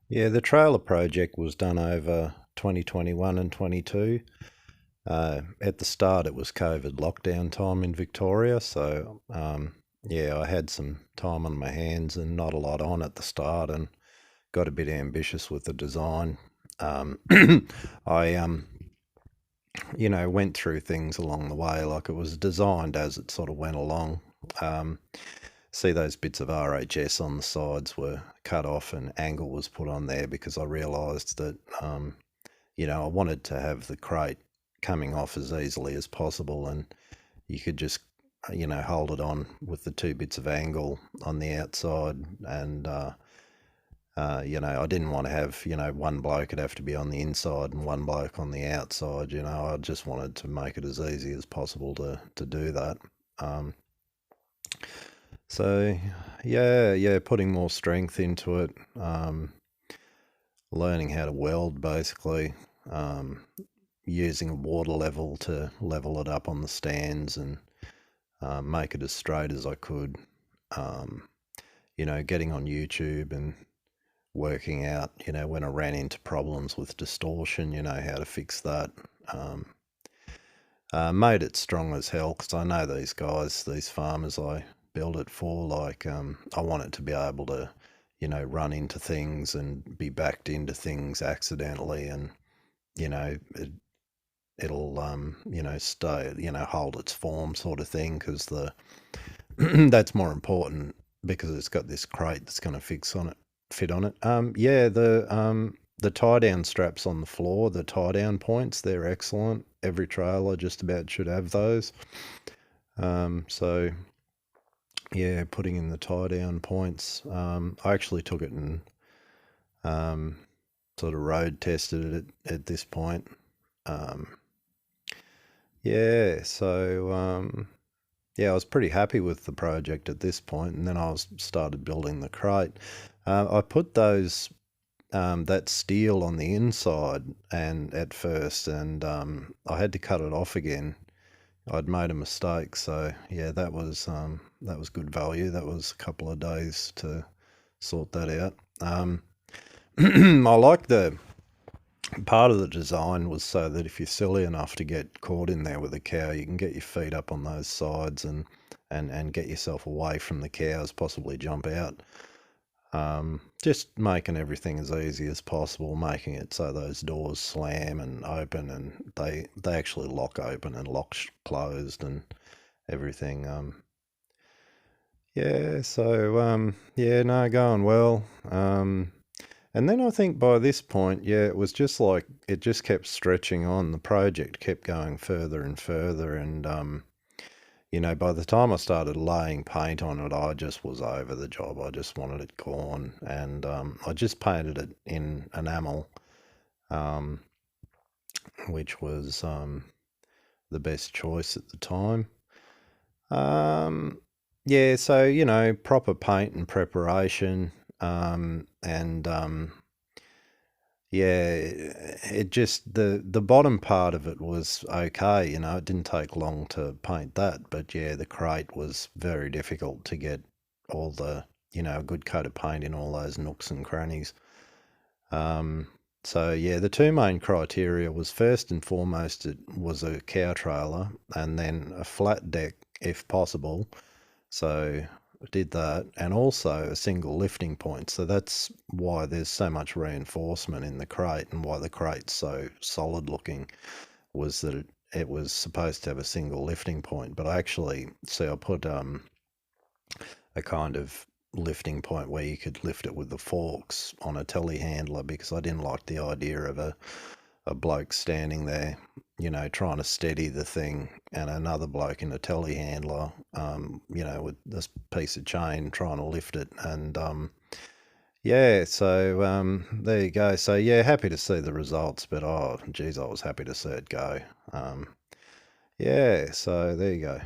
Yeah, the trailer project was done over 2021 and 22. At the start, it was COVID lockdown time in Victoria, so yeah, I had some time on my hands and not a lot on at the start, and got a bit ambitious with the design. Um, I went through things along the way, like it was designed as it sort of went along. Um, See, those bits of RHS on the sides were cut off and angle was put on there because I realised that I wanted to have the crate coming off as easily as possible, and you could just, hold it on with the two bits of angle on the outside. And, I didn't want to have, one bloke would have to be on the inside and one bloke on the outside. I just wanted to make it as easy as possible to do that. Um, so, yeah, putting more strength into it, learning how to weld basically. Um, Using a water level to level it up on the stands and make it as straight as I could. Um, Getting on YouTube and working out, when I ran into problems with distortion, how to fix that. Um, Made it strong as hell because I know these guys, these farmers I build it for, like, I want it to be able to, run into things and be backed into things accidentally, and, you know, it, it'll stay, hold its form sort of thing, because the that's more important because it's got this crate that's going to fit on it. Yeah, the tie down straps on the floor, the tie down points, they're excellent. Every trailer just about should have those. So yeah, putting in the tie down points. I actually took it and um, sort of road tested it at this point. Um, yeah, so yeah, I was pretty happy with the project at this point, and then I started building the crate. I put that steel on the inside, and at first, and I had to cut it off again. I'd made a mistake, so yeah, that was good value. That was a couple of days to sort that out. I like the part of the design was so that if you're silly enough to get caught in there with a cow, you can get your feet up on those sides and get yourself away from the cows, possibly jump out. Just making everything as easy as possible, making it so those doors slam and open, and they actually lock open and lock closed and everything. Yeah, so yeah, no, going well. And then I think by this point, yeah, it was just like it just kept stretching on. The project kept going further and further, and by the time I started laying paint on it, I just was over the job. I just wanted it gone, and I just painted it in enamel, um, which was the best choice at the time. Um, yeah, so proper paint and preparation, and yeah, it just the bottom part of it was okay. It didn't take long to paint that, but yeah, the crate was very difficult to get all the, a good coat of paint in all those nooks and crannies. Um, so yeah, the two main criteria was, first and foremost, it was a cow trailer, and then a flat deck if possible. So I did that, and also a single lifting point. So that's why there's so much reinforcement in the crate, and why the crate's so solid looking, was that it was supposed to have a single lifting point. But I actually, see, I put a kind of lifting point where you could lift it with the forks on a telehandler, because I didn't like the idea of a bloke standing there, trying to steady the thing, and another bloke in a telehandler, with this piece of chain trying to lift it. And yeah, so there you go. So yeah, happy to see the results, but oh, geez, I was happy to see it go. Yeah, so there you go.